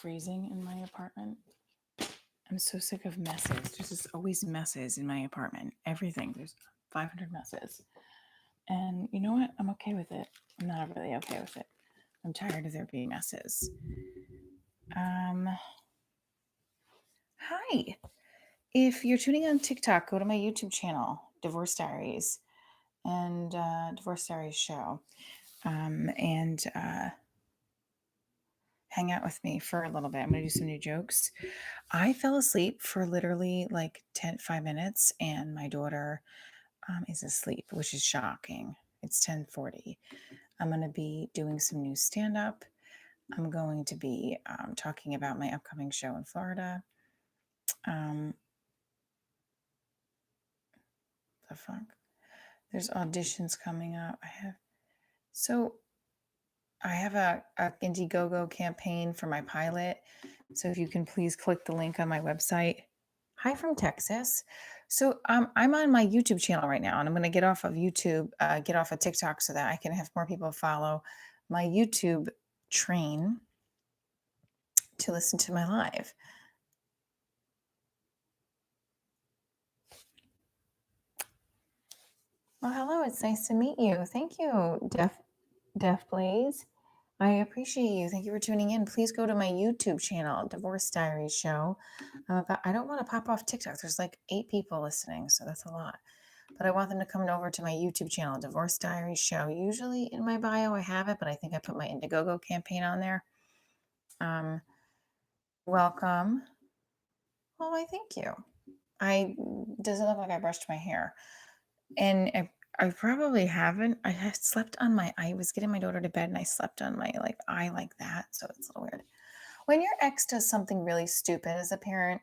freezing in my apartment. I'm so sick of messes. There's just always messes in my apartment. Everything. There's 500 messes. And you know what? I'm okay with it. I'm not really okay with it. I'm tired of there being messes. Hi. If you're tuning on TikTok, go to my YouTube channel, Divorce Diaries, and Divorce Diaries Show. And hang out with me for a little bit. I'm going to do some new jokes. I fell asleep for literally like 5 minutes, and my daughter is asleep, which is shocking. It's 10:40. I'm going to be doing some new stand-up. I'm going to be talking about my upcoming show in Florida. The fuck? There's auditions coming up. I have a Indiegogo campaign for my pilot. So if you can please click the link on my website. Hi from Texas. So I'm on my YouTube channel right now, and I'm going to get off of YouTube, get off of TikTok so that I can have more people follow my YouTube train to listen to my live. Well, hello. It's nice to meet you. Thank you, Deaf Blaze. I appreciate you. Thank you for tuning in. Please go to my YouTube channel, Divorce Diaries Show. I don't want to pop off TikTok. There's like 8 people listening, so that's a lot. But I want them to come over to my YouTube channel, Divorce Diaries Show. Usually in my bio I have it, but I think I put my Indiegogo campaign on there. Welcome. Well, I thank you. Doesn't look like I brushed my hair. And I probably haven't. I had slept on I was getting my daughter to bed and I slept on my eye like that. So it's a little weird. When your ex does something really stupid as a parent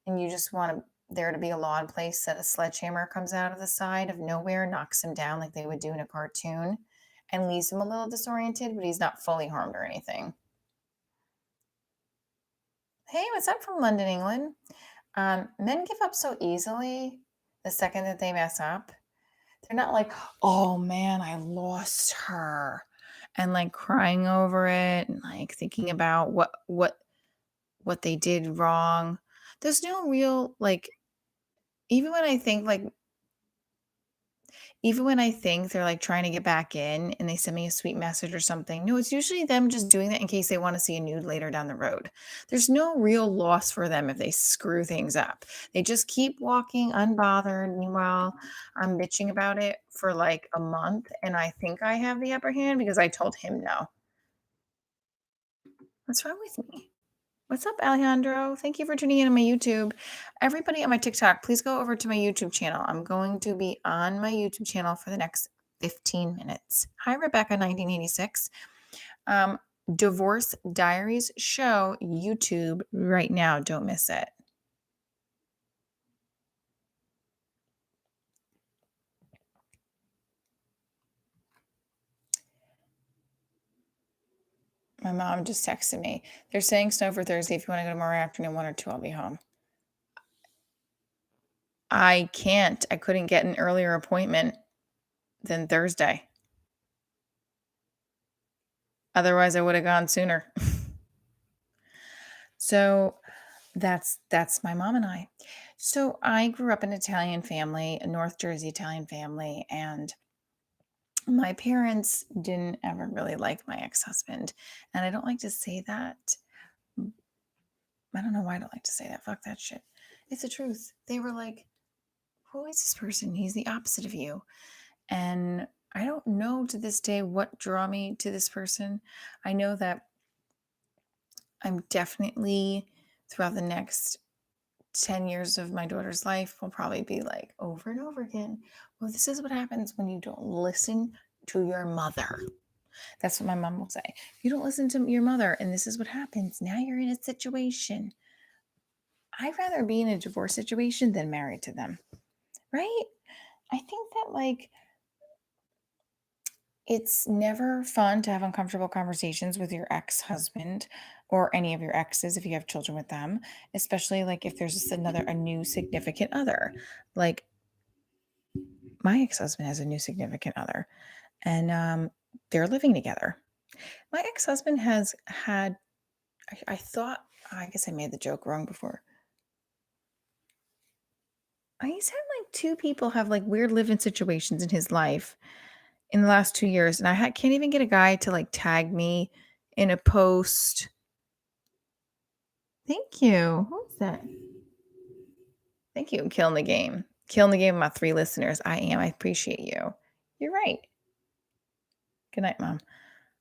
and you just want there to be a law in place that a sledgehammer comes out of the side of nowhere, knocks him down like they would do in a cartoon, and leaves him a little disoriented, but he's not fully harmed or anything. Hey, what's up from London, England? Men give up so easily the second that they mess up. They're not like, oh man, I lost her, and like crying over it and like thinking about what they did wrong. There's no real even when I think they're like trying to get back in and they send me a sweet message or something. No, it's usually them just doing that in case they want to see a nude later down the road. There's no real loss for them if they screw things up. They just keep walking unbothered. Meanwhile, I'm bitching about it for like a month and I think I have the upper hand because I told him no. What's wrong with me? What's up, Alejandro? Thank you for tuning in on my YouTube. Everybody on my TikTok, please go over to my YouTube channel. I'm going to be on my YouTube channel for the next 15 minutes. Hi, Rebecca, 1986. Divorce Diaries Show, YouTube right now. Don't miss it. My mom just texted me. They're saying snow for Thursday. If you want to go tomorrow afternoon, 1 or 2, I'll be home. I can't. I couldn't get an earlier appointment than Thursday. Otherwise, I would have gone sooner. So that's my mom and I. So I grew up in an Italian family, a North Jersey Italian family, and my parents didn't ever really like my ex-husband. And I don't like to say that. I don't know why I don't like to say that. Fuck that shit. It's the truth. They were like, who is this person? He's the opposite of you. And I don't know to this day what drew me to this person. I know that I'm definitely throughout the next 10 years of my daughter's life will probably be like over and over again. Well, this is what happens when you don't listen to your mother. That's what my mom will say. You don't listen to your mother, and this is what happens. Now you're in a situation. I'd rather be in a divorce situation than married to them, right? I think that it's never fun to have uncomfortable conversations with your ex-husband or any of your exes if you have children with them, especially if there's just a new significant other. Like my ex-husband has a new significant other and they're living together. My ex-husband has had I thought, I guess I made the joke wrong before. He's had like two people have like weird living situations in his life in the last 2 years, and can't even get a guy to like tag me in a post. Thank you. Who's that? Thank you. Killing the game. Killing the game with my 3 listeners. I am. I appreciate you. You're right. Good night, Mom.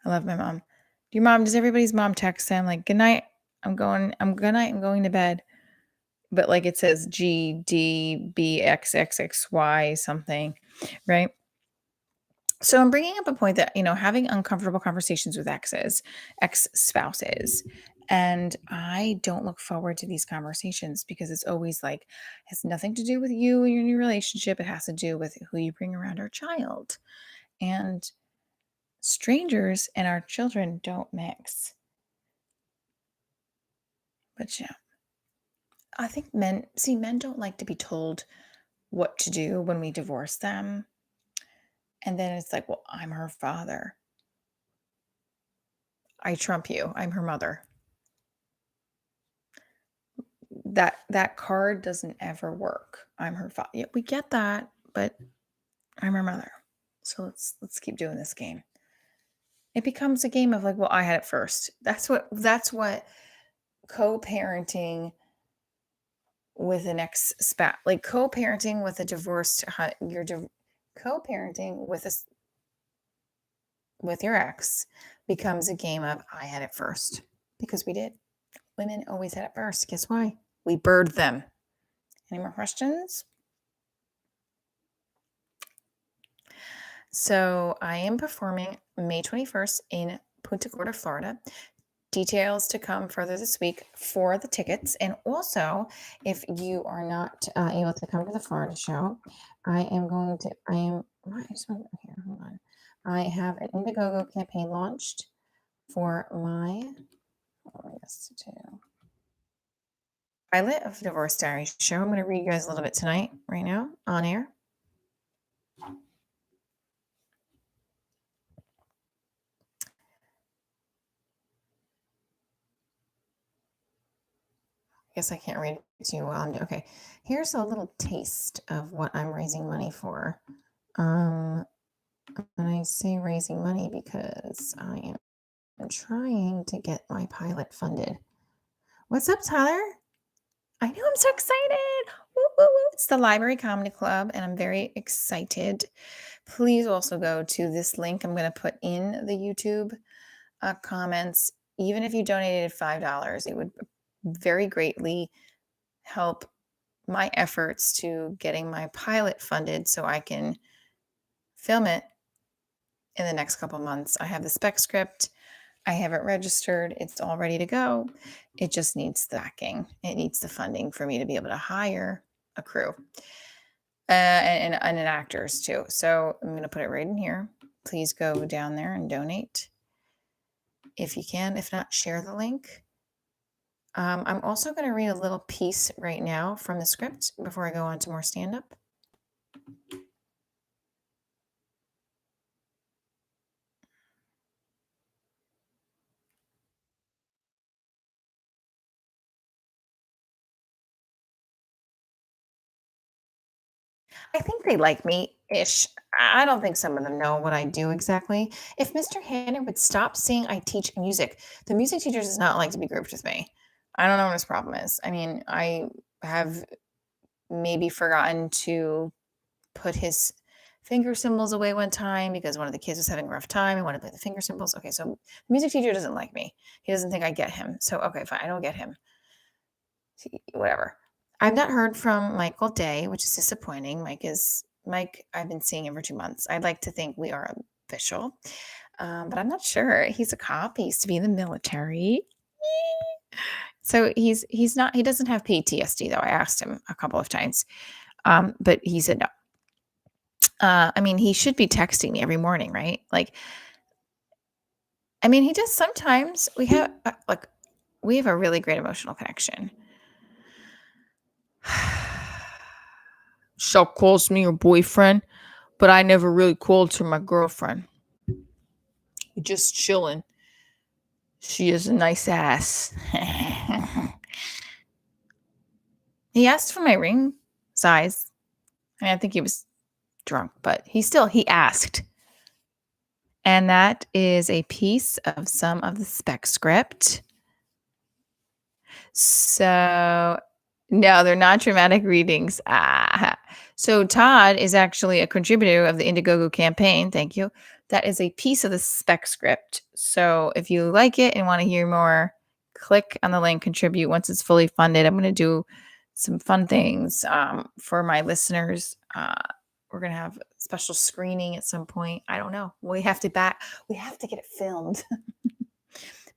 I love my mom. Your mom, does everybody's mom text them like, good night, good night, I'm going to bed. But like it says GDBXXXY something, right? So I'm bringing up a point that, having uncomfortable conversations with ex-spouses, and I don't look forward to these conversations because it's always like, has nothing to do with you and your new relationship. It has to do with who you bring around our child. And strangers and our children don't mix. But yeah, I think men don't like to be told what to do when we divorce them. And then it's like, well, I'm her father. I trump you. I'm her mother. That card doesn't ever work. I'm her father. Yeah, we get that, but I'm her mother. So let's keep doing this game. It becomes a game of like, well, I had it first. That's what co-parenting with an ex-spouse, like co-parenting with a divorced, co-parenting with your ex becomes a game of I had it first, because we did. Women always had it first. Guess why? We birthed them. Any more questions? So I am performing May 21st in Punta Gorda, Florida. Details to come further this week for the tickets. And also, if you are not able to come to the Florida show, I have an Indiegogo campaign launched for my pilot of the Divorce Diary show. I'm going to read you guys a little bit tonight, right now, on air. I guess I can't read it too well. Okay, here's a little taste of what I'm raising money for. And I say raising money because I am trying to get my pilot funded. What's up, Tyler? I know, I'm so excited. Woo, woo, woo. It's the Library Comedy Club, and I'm very excited. Please also go to this link I'm going to put in the YouTube comments. Even if you donated $5, it would very greatly help my efforts to getting my pilot funded so I can film it in the next couple months. I have the spec script. I have it registered. It's all ready to go. It just needs the backing. It needs the funding for me to be able to hire a crew and an actors too. So I'm going to put it right in here. Please go down there and donate if you can. If not, share the link. I'm also going to read a little piece right now from the script before I go on to more stand-up. I think they like me-ish. I don't think some of them know what I do exactly. If Mr. Hanner would stop saying I teach music, the music teacher does not like to be grouped with me. I don't know what his problem is. I mean, I have maybe forgotten to put his finger symbols away one time because one of the kids was having a rough time and wanted to play the finger symbols. Okay, so the music teacher doesn't like me. He doesn't think I get him. So, okay, fine. I don't get him. Whatever. I've not heard from Michael Day, which is disappointing. Mike, I've been seeing him for 2 months. I'd like to think we are official, but I'm not sure. He's a cop. He used to be in the military. So he's not, he doesn't have PTSD though. I asked him a couple of times, but he said no. I mean, he should be texting me every morning, right? Like, I mean, he does sometimes. We have a really great emotional connection. She calls me her boyfriend, but I never really called her my girlfriend. We're just chilling. She is a nice ass. He asked for my ring size. I mean, I think he was drunk, but he asked. And that is a piece of some of the spec script. So, no, they're not traumatic readings. So Todd is actually a contributor of the Indiegogo campaign. Thank you. That is a piece of the spec script. So if you like it and want to hear more, click on the link, contribute. Once it's fully funded, I'm going to do some fun things for my listeners. We're going to have a special screening at some point. I don't know. We have to get it filmed.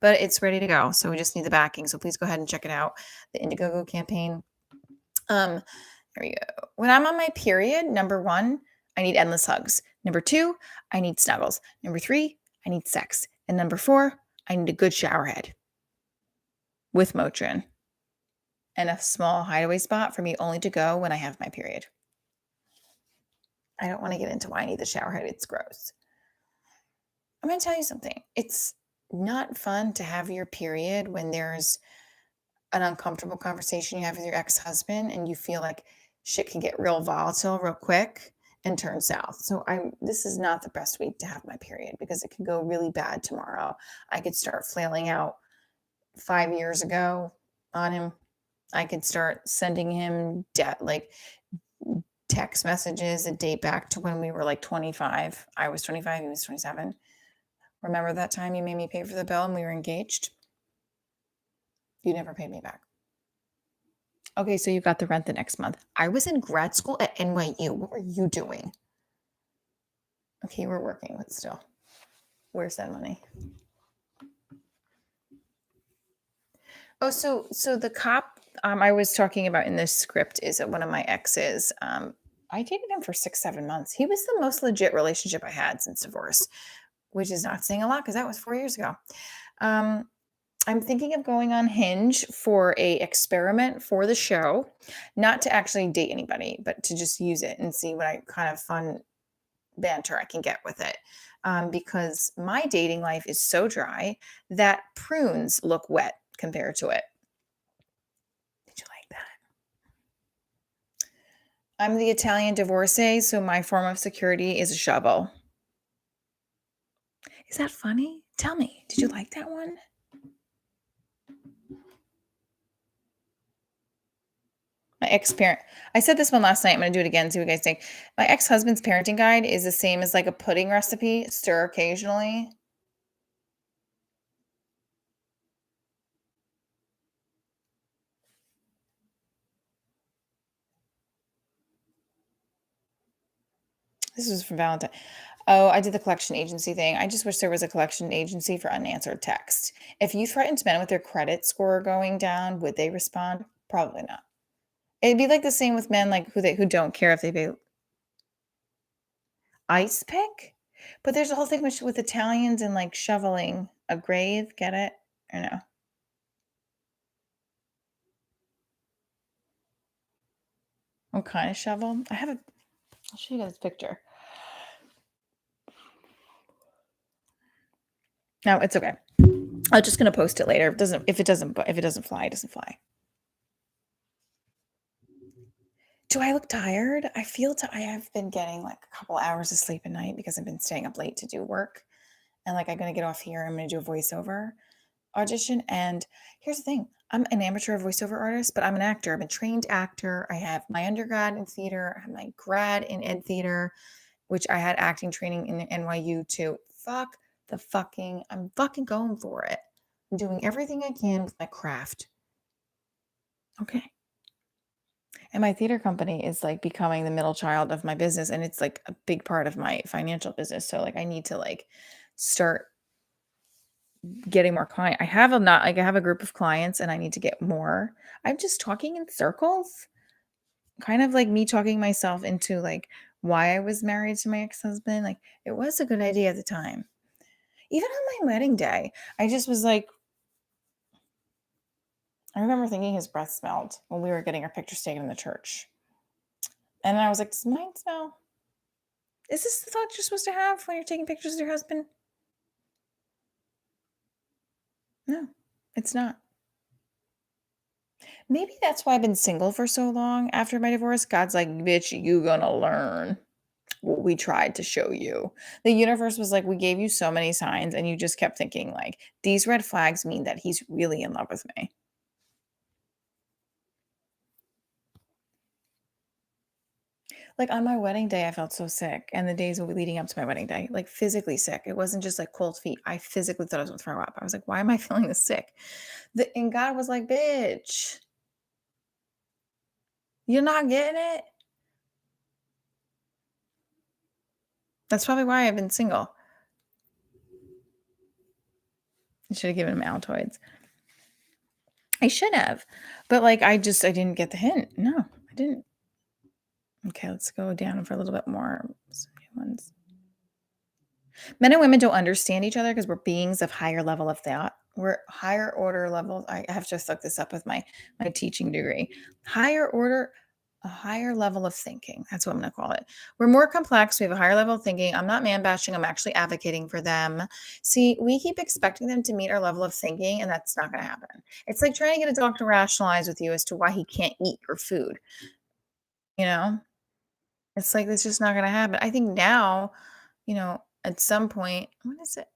But it's ready to go. So we just need the backing. So please go ahead and check it out. The Indiegogo campaign. Here we go. When I'm on my period, number 1, I need endless hugs. Number 2, I need snuggles. Number 3, I need sex. And number 4, I need a good shower head with Motrin and a small hideaway spot for me only to go when I have my period. I don't want to get into why I need the shower head. It's gross. I'm going to tell you something. It's not fun to have your period when there's an uncomfortable conversation you have with your ex-husband and you feel like shit can get real volatile real quick and turn south. So this is not the best week to have my period because it could go really bad tomorrow. I could start flailing out 5 years ago on him. I could start sending him text messages that date back to when we were like 25. I was 25, he was 27. Remember that time you made me pay for the bill and we were engaged? You never paid me back. Okay, so you got the rent the next month. I was in grad school at NYU. What were you doing? Okay, we're working, but still. Where's that money? Oh, so the cop I was talking about in this script is one of my exes. I dated him for 6-7 months. He was the most legit relationship I had since divorce, which is not saying a lot because that was 4 years ago. I'm thinking of going on Hinge for a experiment for the show, not to actually date anybody, but to just use it and see what kind of fun banter I can get with it. Because my dating life is so dry that prunes look wet compared to it. Did you like that? I'm the Italian divorcee, so my form of security is a shovel. Is that funny? Tell me, did you like that one? My ex-parent. I said this one last night. I'm going to do it again. See what you guys think. My ex-husband's parenting guide is the same as like a pudding recipe. Stir occasionally. This was from Valentine. Oh, I did the collection agency thing. I just wish there was a collection agency for unanswered text. If you threatened men with their credit score going down, would they respond? Probably not. It'd be like the same with men like who don't care if they pay ice pick. But there's a whole thing with Italians and like shoveling a grave. Get it? Or no? What kind of shovel? I'll show you guys a picture. No, it's okay. I'm just gonna post it later. If it doesn't fly, it doesn't fly. Do I look tired? I have been getting like a couple hours of sleep a night because I've been staying up late to do work. And like I'm gonna get off here. I'm gonna do a voiceover audition. And here's the thing: I'm an amateur voiceover artist, but I'm an actor. I'm a trained actor. I have my undergrad in theater. I have my grad in ed theater, which I had acting training in NYU too. I'm fucking going for it. I'm doing everything I can with my craft. Okay. And my theater company is like becoming the middle child of my business. And it's like a big part of my financial business. So like I need to like start getting more I have a group of clients and I need to get more. I'm just talking in circles. Kind of like me talking myself into like why I was married to my ex-husband. Like it was a good idea at the time. Even on my wedding day, I just was like, I remember thinking his breath smelled when we were getting our pictures taken in the church. And then I was like, does mine smell? Is this the thought you're supposed to have when you're taking pictures of your husband? No, it's not. Maybe that's why I've been single for so long after my divorce. God's like, "Bitch, you gonna learn what we tried to show you." The universe was like, "We gave you so many signs, and you just kept thinking like these red flags mean that he's really in love with me." Like on my wedding day, I felt so sick, and the days leading up to my wedding day, like physically sick. It wasn't just like cold feet. I physically thought I was gonna throw up. I was like, "Why am I feeling this sick?" And God was like, "Bitch, you're not getting it." That's probably why I've been single. I should have given him Altoids. I should have, but like I didn't get the hint. No, I didn't. Okay, let's go down for a little bit more. Some new ones. Men and women don't understand each other because we're beings of higher level of thought. We're higher order levels. I have to look this up with my teaching degree. Higher order, a higher level of thinking. That's what I'm going to call it. We're more complex. We have a higher level of thinking. I'm not man bashing. I'm actually advocating for them. See, we keep expecting them to meet our level of thinking, and that's not going to happen. It's like trying to get a dog to rationalize with you as to why he can't eat your food. You know, it's like it's just not going to happen. I think now, at some point, what is it?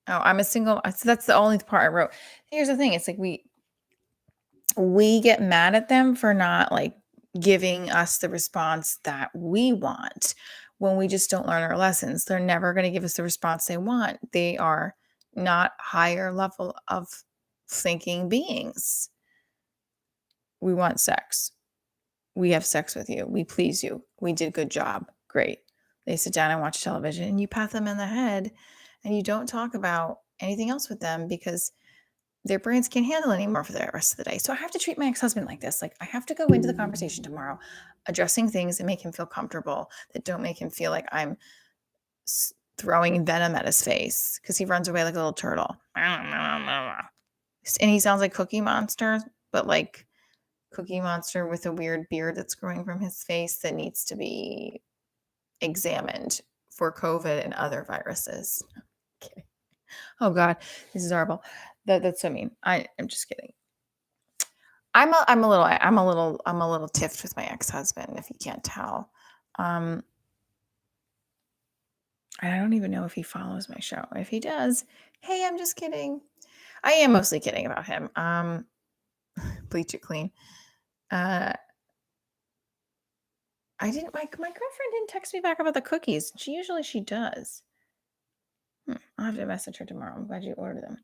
Oh, I'm a single so that's the only part I wrote. Here's the thing, it's like we get mad at them for not, like, giving us the response that we want when we just don't learn our lessons. They're never gonna give us the response they want. They are not higher level of thinking beings. We want sex. We have sex with you. We please you. We did good job. Great. They sit down and watch television, and you pat them in the head, and you don't talk about anything else with them because their brains can't handle anymore for the rest of the day. So I have to treat my ex-husband like this. Like I have to go into the conversation tomorrow addressing things that make him feel comfortable, that don't make him feel like I'm throwing venom at his face because he runs away like a little turtle. And he sounds like Cookie Monster, but like Cookie Monster with a weird beard that's growing from his face that needs to be examined for COVID and other viruses. Okay. Oh God, this is horrible. That's so mean. I'm just kidding. I'm a little tiffed with my ex-husband, if you can't tell. Um, I don't even know if he follows my show. If he does, hey, I'm just kidding. I am mostly kidding about him. Bleach it clean. Uh, I didn't. My girlfriend didn't text me back about the cookies. She does. I'll have to message her tomorrow. I'm glad you ordered them.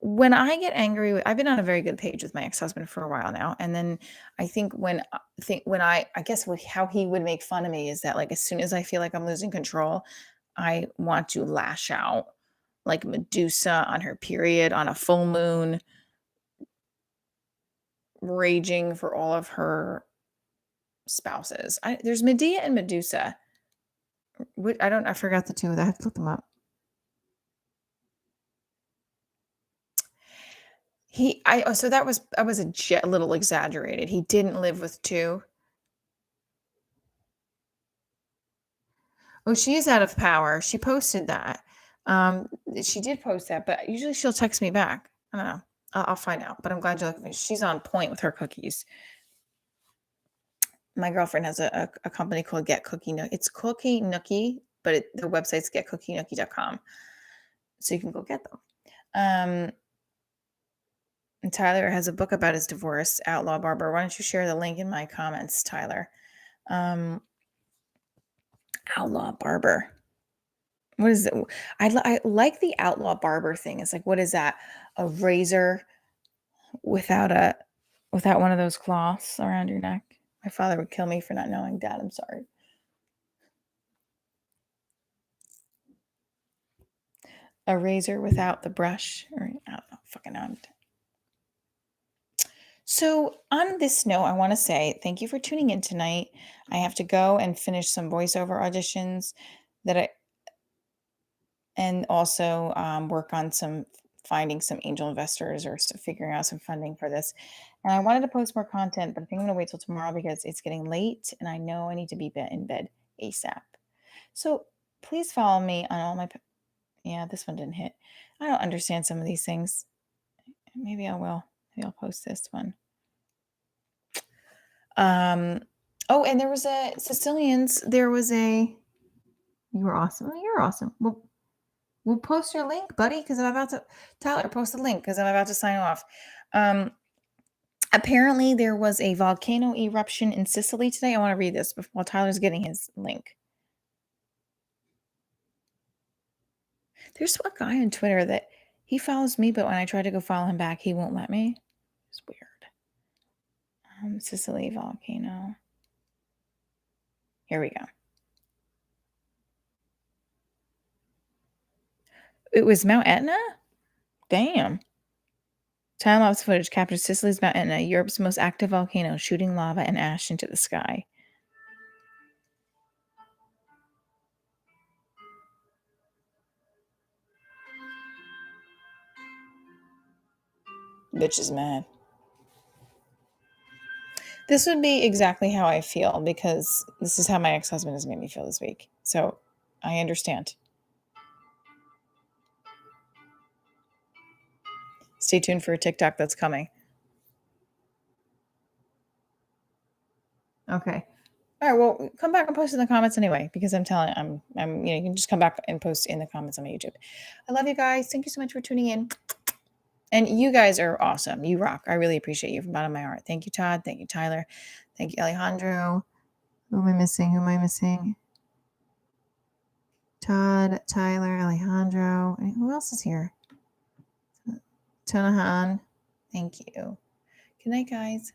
When I get angry, I've been on a very good page with my ex-husband for a while now, and then I think when I guess how he would make fun of me is that like as soon as I feel like I'm losing control, I want to lash out like Medusa on her period on a full moon, raging for all of her spouses. There's Medea and Medusa. I forgot the two. I have to look them up. So that was a little exaggerated. He didn't live with two. Oh, she is out of power. She posted that. She did post that, but usually she'll text me back. I don't know. I'll find out. But I'm glad you look. She's on point with her cookies. My girlfriend has a company called Get Cookie Nook. It's Cookie Nookie, but their website's getcookienookie.com. So you can go get them. And Tyler has a book about his divorce, Outlaw Barber. Why don't you share the link in my comments, Tyler? Outlaw Barber. What is it? I like the outlaw barber thing. It's like, what is that? A razor without without one of those cloths around your neck? My father would kill me for not knowing. Dad, I'm sorry. A razor without the brush, or I don't know, fucking know. So on this note, I want to say thank you for tuning in tonight. I have to go and finish some voiceover auditions that I and also work on finding some angel investors or figuring out some funding for this. And I wanted to post more content, but I think I'm going to wait till tomorrow because it's getting late and I know I need to be in bed ASAP. So please follow me on all my. Yeah, this one didn't hit. I don't understand some of these things. Maybe I will. Maybe I'll post this one. Oh, and there was a Sicilians. There was a. You were awesome. Oh, you're awesome. We'll post your link, buddy, because I'm about to. Tyler, post the link because I'm about to sign off. Apparently, there was a volcano eruption in Sicily today. I want to read this while Tyler's getting his link. There's a guy on Twitter that he follows me, but when I try to go follow him back, he won't let me. It's weird. Sicily volcano. Here we go. It was Mount Etna? Damn. Time-lapse footage captures Sicily's Mount Etna, Europe's most active volcano, shooting lava and ash into the sky. Bitch is mad. This would be exactly how I feel because this is how my ex-husband has made me feel this week. So I understand. Stay tuned for a TikTok that's coming. Okay. All right. Well, come back and post in the comments anyway, because I'm you can just come back and post in the comments on my YouTube. I love you guys. Thank you so much for tuning in. And you guys are awesome. You rock. I really appreciate you from the bottom of my heart. Thank you, Todd. Thank you, Tyler. Thank you, Alejandro. Who am I missing? Todd, Tyler, Alejandro. Who else is here? Tonahan. Thank you. Good night, guys.